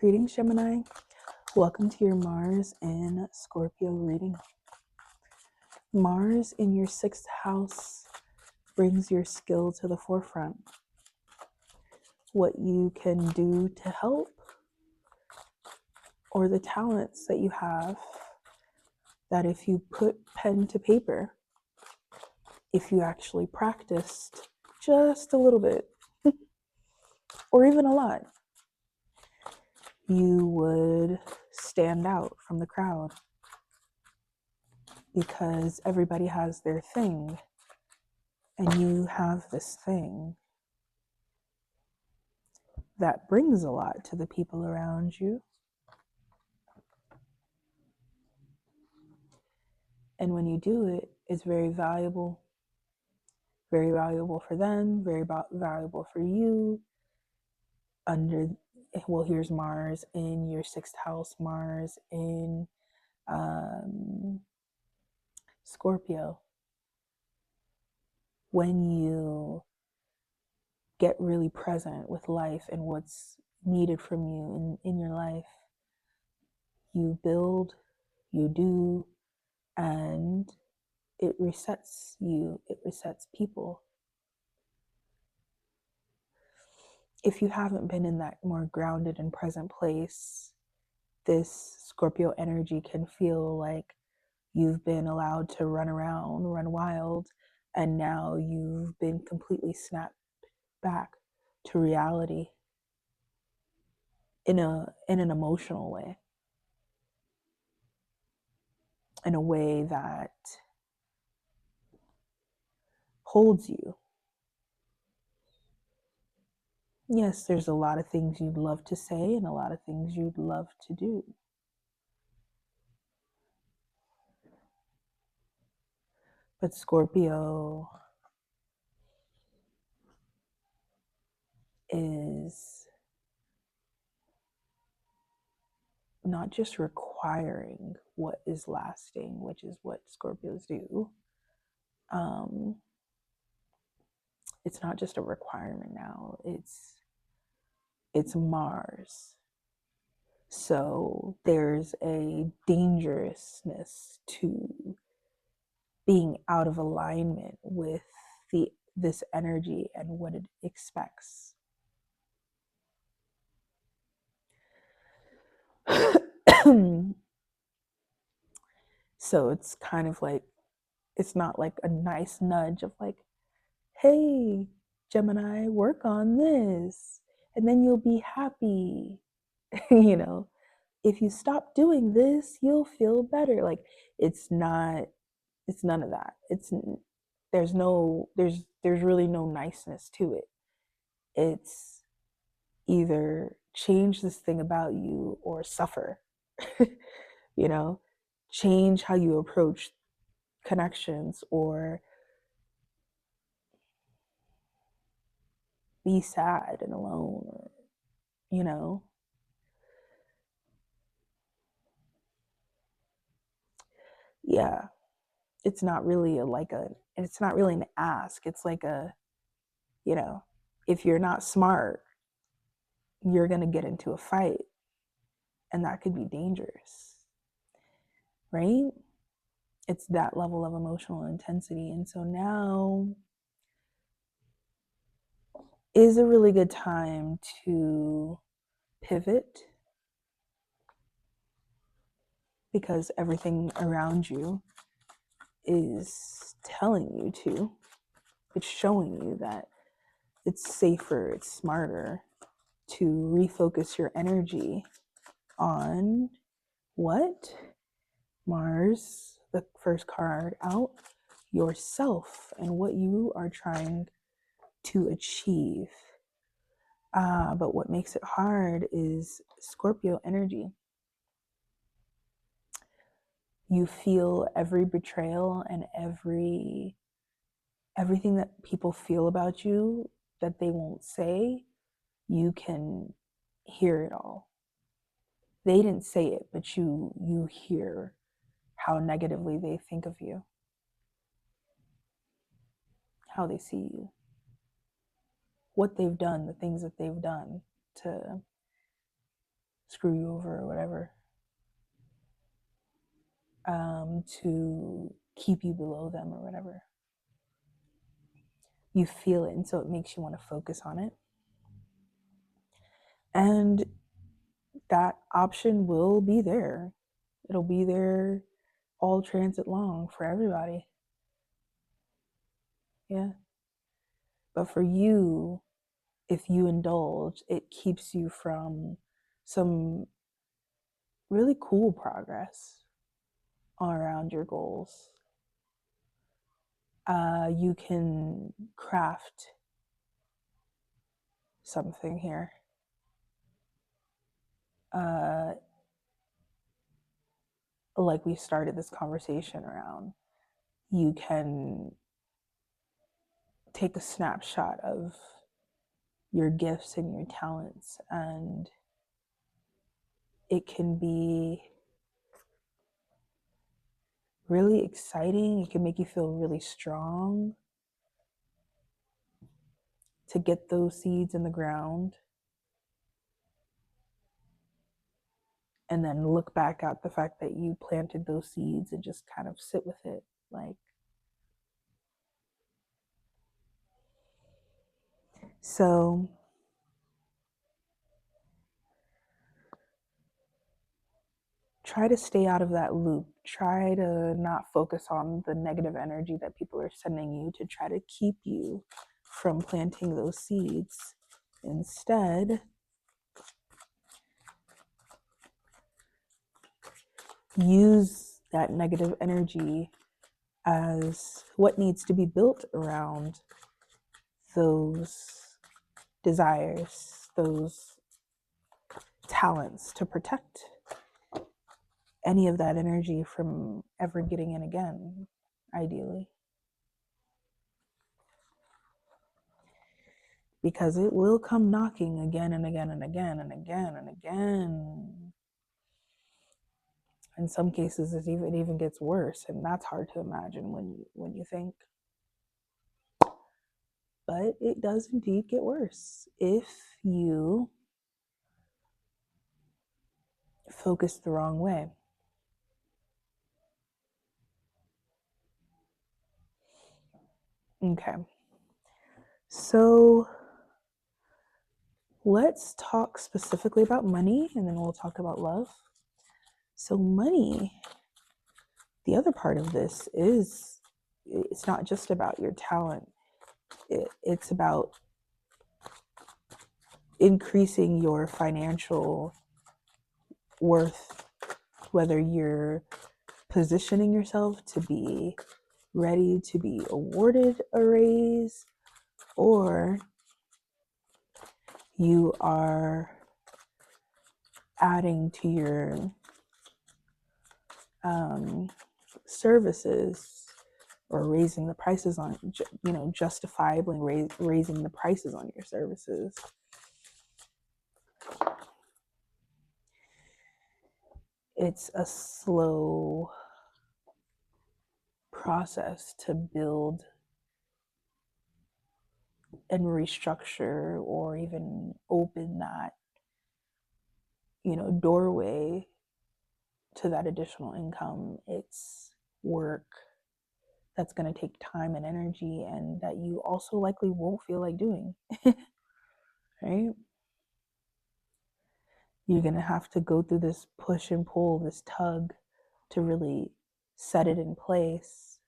Greetings, Gemini. Welcome to your Mars in Scorpio reading. Mars in your 6th house brings your skill to the forefront. What you can do to help, or the talents that you have, that if you put pen to paper, if you actually practiced just a little bit, or even a lot, you would stand out from the crowd, because everybody has their thing and you have this thing that brings a lot to the people around you. And when you do it, it's very valuable for them, very valuable for you. Here's Mars in your 6th house, Mars in Scorpio. When you get really present with life and what's needed from you in your life, you build, you do, and it resets you, it resets people. If you haven't been in that more grounded and present place, this Scorpio energy can feel like you've been allowed to run around, run wild, and now you've been completely snapped back to reality in an emotional way, in a way that holds you. Yes, there's a lot of things you'd love to say and a lot of things you'd love to do. But Scorpio is not just requiring what is lasting, which is what Scorpios do. It's not just a requirement now, it's Mars. So there's a dangerousness to being out of alignment with this energy and what it expects. So it's kind of like, it's not like a nice nudge of like, hey, Gemini, work on this and then you'll be happy. If you stop doing this, you'll feel better. Like, it's none of that. There's really no niceness to it. It's either change this thing about you or suffer. Change how you approach connections or be sad and alone, or yeah, it's not really it's not really an ask. It's like if you're not smart, you're going to get into a fight, and that could be dangerous, right? It's that level of emotional intensity. And so now is a really good time to pivot, because everything around you is telling you to. It's showing you that it's safer, it's smarter to refocus your energy on what? Mars, the first card out, yourself and what you are trying to achieve. But what makes it hard is Scorpio energy. You feel every betrayal and everything that people feel about you that they won't say. You can hear it all. They didn't say it, but you hear how negatively they think of you, how they see you, what they've done, the things that they've done to screw you over or whatever, to keep you below them or whatever. You feel it, and so it makes you want to focus on it. And that option will be there. It'll be there all transit long for everybody. Yeah. But for you, if you indulge, it keeps you from some really cool progress around your goals. You can craft something here. Like we started this conversation around, you can take a snapshot of your gifts and your talents, and it can be really exciting. It can make you feel really strong to get those seeds in the ground and then look back at the fact that you planted those seeds and just kind of sit with it. Like, so try to stay out of that loop. Try to not focus on the negative energy that people are sending you to try to keep you from planting those seeds. Instead, use that negative energy as what needs to be built around those desires, those talents, to protect any of that energy from ever getting in again, ideally. Because it will come knocking again and again and again and again and again. In some cases, it even gets worse, and that's hard to imagine when you think. But it does indeed get worse if you focus the wrong way. Okay. So let's talk specifically about money, and then we'll talk about love. So money, the other part of this is, it's not just about your talent. It's about increasing your financial worth, whether you're positioning yourself to be ready to be awarded a raise, or you are adding to your services, or raising the prices on, justifiably raising the prices on your services. It's a slow process to build and restructure, or even open that, doorway to that additional income. It's work that's going to take time and energy, and that you also likely won't feel like doing. Right? You're going to have to go through this push and pull, this tug, to really set it in place.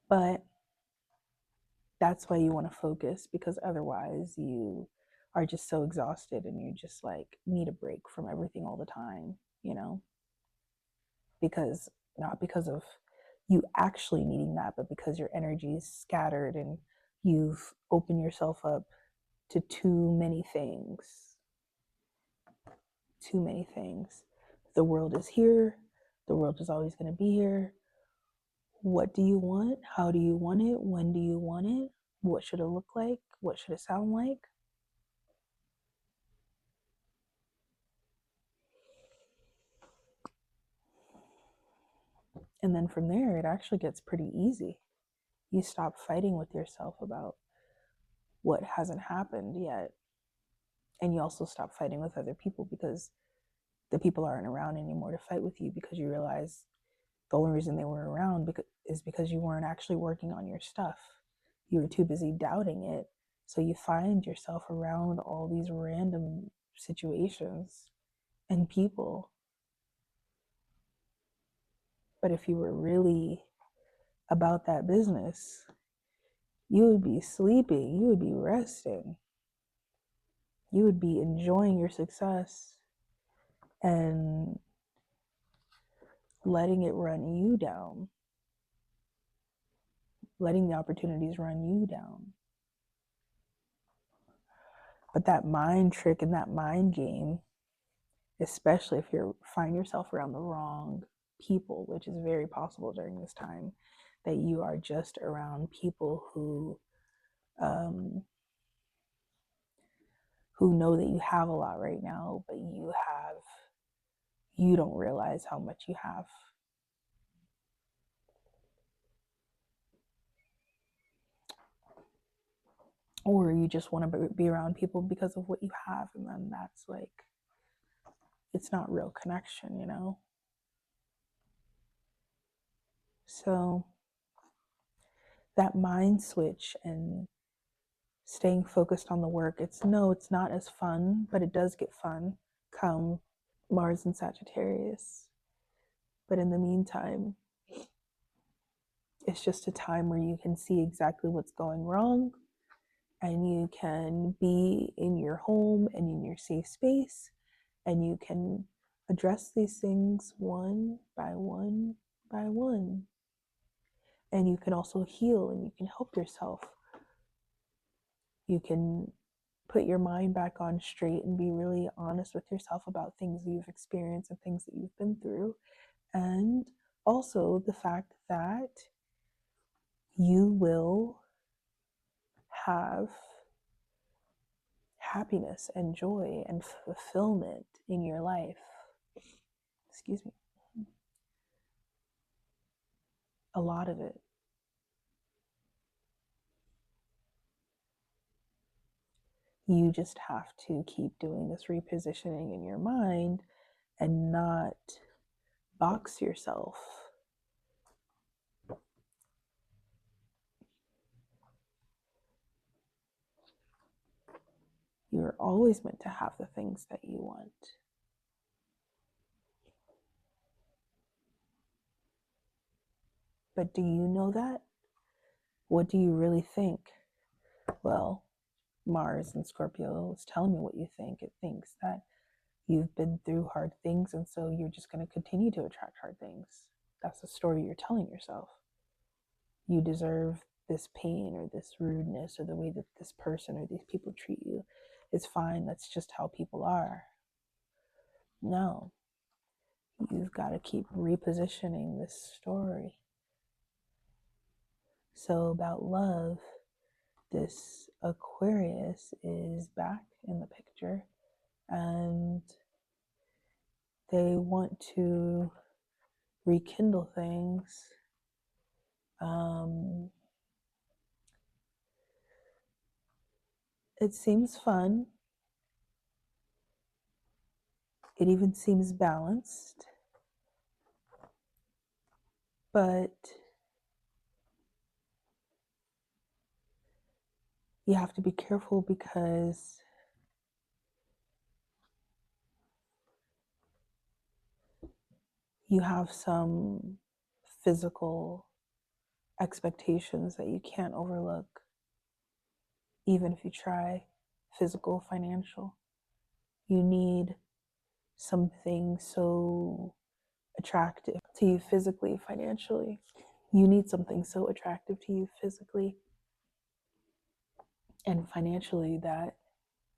But that's why you want to focus, because otherwise you are just so exhausted, and you just like need a break from everything all the time, because not because of you actually needing that, but because your energy is scattered and you've opened yourself up to too many things. Too many things. The world is here. The world is always going to be here. What do you want? How do you want it? When do you want it? What should it look like? What should it sound like? And then from there, it actually gets pretty easy. You stop fighting with yourself about what hasn't happened yet. And you also stop fighting with other people because the people aren't around anymore to fight with you, because you realize the only reason they were around is because you weren't actually working on your stuff. You were too busy doubting it. So you find yourself around all these random situations and people. But if you were really about that business, you would be sleeping, you would be resting, you would be enjoying your success and letting it run you down, letting the opportunities run you down. But that mind trick and that mind game, especially if you find yourself around the wrong people, which is very possible during this time, that you are just around people um, who know that you have a lot right now, but you don't realize how much you have. Or you just want to be around people because of what you have, and then that's like, it's not real connection, you know? So that mind switch and staying focused on the work, it's not as fun, but it does get fun come Mars and Sagittarius. But in the meantime, it's just a time where you can see exactly what's going wrong, and you can be in your home and in your safe space, and you can address these things one by one by one. And you can also heal, and you can help yourself. You can put your mind back on straight and be really honest with yourself about things that you've experienced and things that you've been through. And also the fact that you will have happiness and joy and fulfillment in your life. Excuse me. A lot of it. You just have to keep doing this repositioning in your mind and not box yourself. You're always meant to have the things that you want. But do you know that? What do you really think? Well, Mars and Scorpio is telling me what you think. It thinks that you've been through hard things, and so you're just going to continue to attract hard things. That's the story you're telling yourself. You deserve this pain or this rudeness or the way that this person or these people treat you. It's fine. That's just how people are. No, you've got to keep repositioning this story. So, about love, this Aquarius is back in the picture, and they want to rekindle things. It seems fun. It even seems balanced. But you have to be careful because you have some physical expectations that you can't overlook, even if you try. Physical, financial. You need something so attractive to you physically, financially. You need something so attractive to you physically and financially that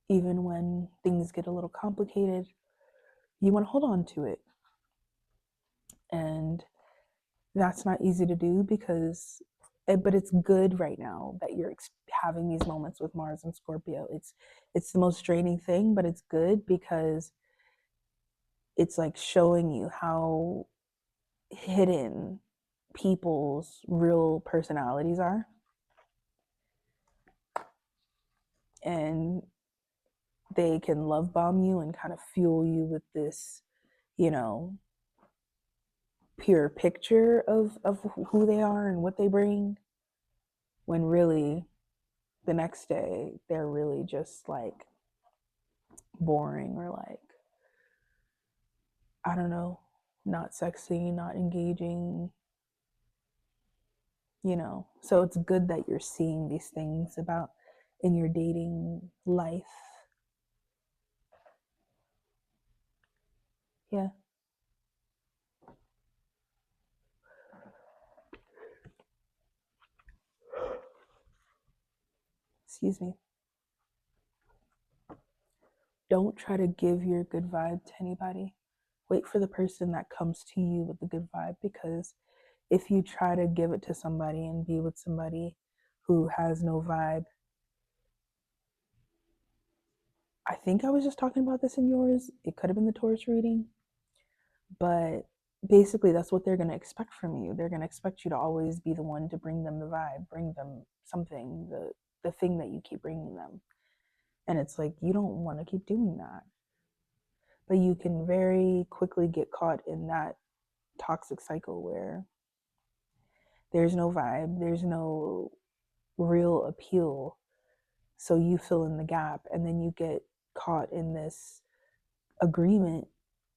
even when things get a little complicated, you want to hold on to it. And that's not easy to do but it's good right now that you're having these moments with Mars and Scorpio. It's the most draining thing, but it's good because it's like showing you how hidden people's real personalities are. and they can love bomb you and kind of fuel you with this, you know, pure picture of who they are and what they bring, when really the next day they're really just like boring, or like, I don't know, not sexy, not engaging, you know. So it's good that you're seeing these things about in your dating life. Yeah. Excuse me. Don't try to give your good vibe to anybody. Wait for the person that comes to you with the good vibe, because if you try to give it to somebody and be with somebody who has no vibe, I think I was just talking about this in yours. It could have been the Taurus reading, but basically that's what they're going to expect from you. They're going to expect you to always be the one to bring them the vibe, bring them something, the thing that you keep bringing them. And it's like, you don't want to keep doing that. But you can very quickly get caught in that toxic cycle where there's no vibe, there's no real appeal. So you fill in the gap, and then you get caught in this agreement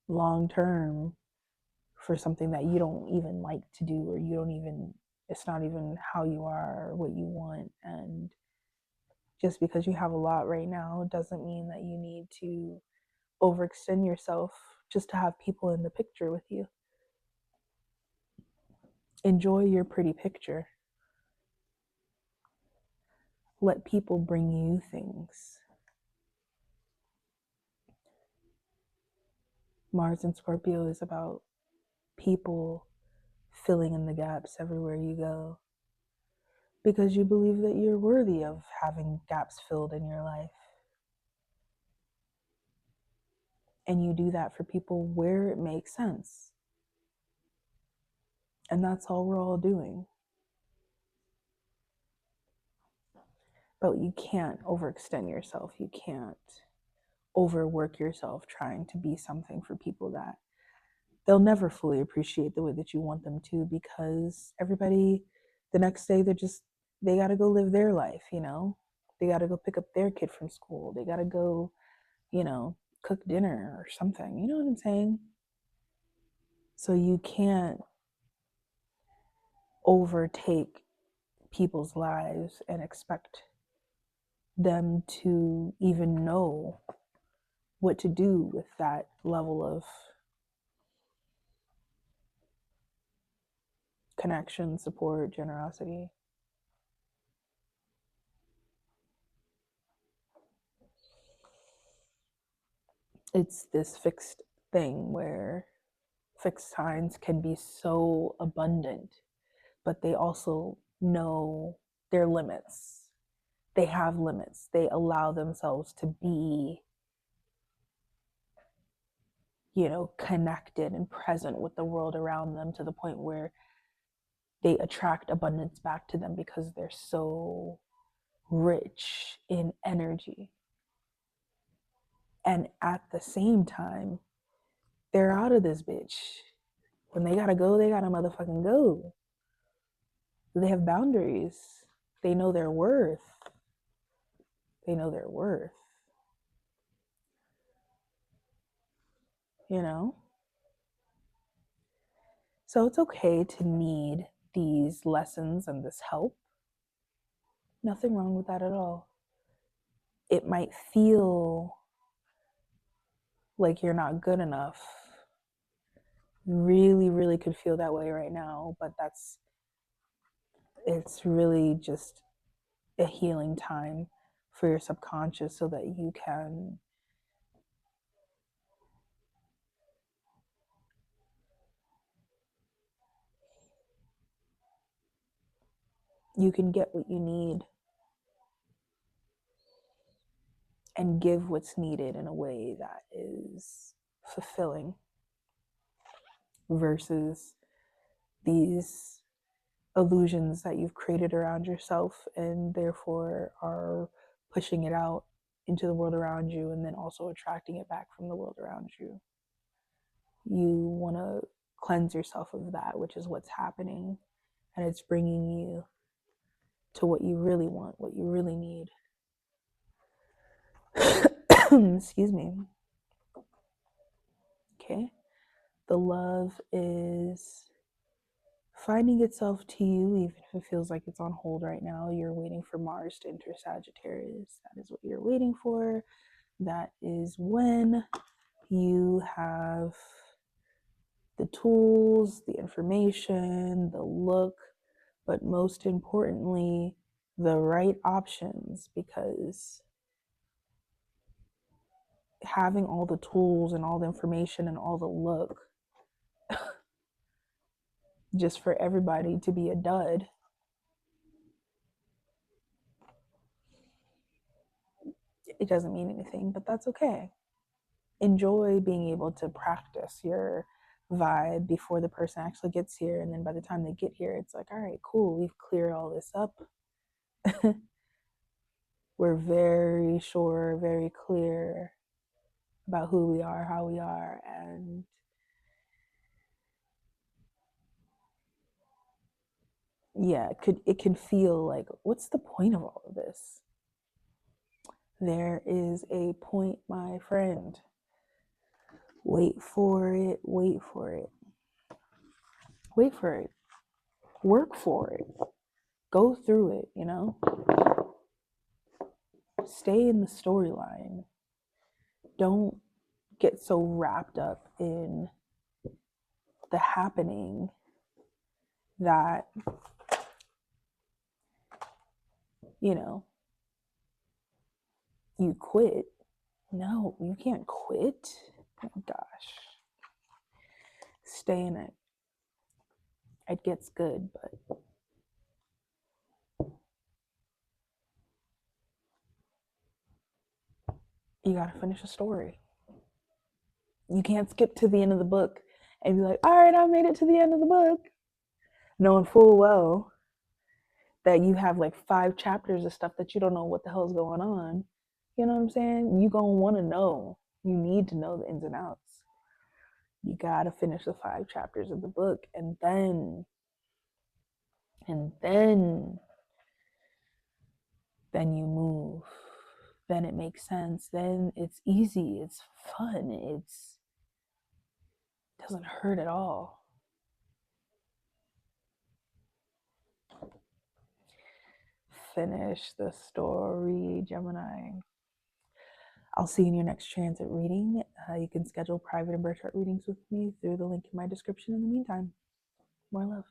long term for something that you don't even like to do, or you don't even, it's not even how you are or what you want. And just because you have a lot right now doesn't mean that you need to overextend yourself just to have people in the picture with you. Enjoy your pretty picture. Let people bring you things. Mars and Scorpio is about people filling in the gaps everywhere you go, because you believe that you're worthy of having gaps filled in your life. And you do that for people where it makes sense. And that's all we're all doing. But you can't overextend yourself. You can't overwork yourself trying to be something for people that they'll never fully appreciate the way that you want them to, because everybody, the next day, they got to go live their life, you know? They got to go pick up their kid from school. They got to go, you know, cook dinner or something. You know what I'm saying? So you can't overtake people's lives and expect them to even know what to do with that level of connection, support, generosity. It's this fixed thing where fixed signs can be so abundant, but they also know their limits. They have limits. They allow themselves to be, you know, connected and present with the world around them, to the point where they attract abundance back to them because they're so rich in energy. And at the same time, they're out of this bitch. When they gotta go, they gotta motherfucking go. They have boundaries. They know their worth. They know their worth. You know? So it's okay to need these lessons and this help. Nothing wrong with that at all. It might feel like you're not good enough. Really, really could feel that way right now, but it's really just a healing time for your subconscious, so that you can get what you need and give what's needed in a way that is fulfilling, versus these illusions that you've created around yourself and therefore are pushing it out into the world around you and then also attracting it back from the world around you. You want to cleanse yourself of that, which is what's happening, and it's bringing you to what you really want, what you really need. Excuse me. Okay. The love is finding itself to you, even if it feels like it's on hold right now. You're waiting for Mars to enter Sagittarius. That is what you're waiting for. That is when you have the tools, the information, the look, but most importantly, the right options, because having all the tools and all the information and all the look just for everybody to be a dud, it doesn't mean anything, but that's okay. Enjoy being able to practice your vibe before the person actually gets here. And then by the time they get here, it's like, all right, cool, we've cleared all this up. We're very sure, very clear about who we are, how we are, and yeah, it can feel like, what's the point of all of this? There is a point, my friend. Wait for it, wait for it. Wait for it. Work for it. Go through it, you know? Stay in the storyline. Don't get so wrapped up in the happening that, you know, you quit. No, you can't quit. Oh my gosh. Stay in it. It gets good, but you gotta finish a story. You can't skip to the end of the book and be like, all right, I made it to the end of the book, knowing full well that you have like 5 chapters of stuff that you don't know what the hell's going on. You know what I'm saying? You gonna want to know. You need to know the ins and outs. You gotta finish the 5 chapters of the book, and then you move. Then it makes sense. Then it's easy. It's fun. It doesn't hurt at all. Finish the story, Gemini. I'll see you in your next transit reading. You can schedule private and birth chart readings with me through the link in my description in the meantime. More love.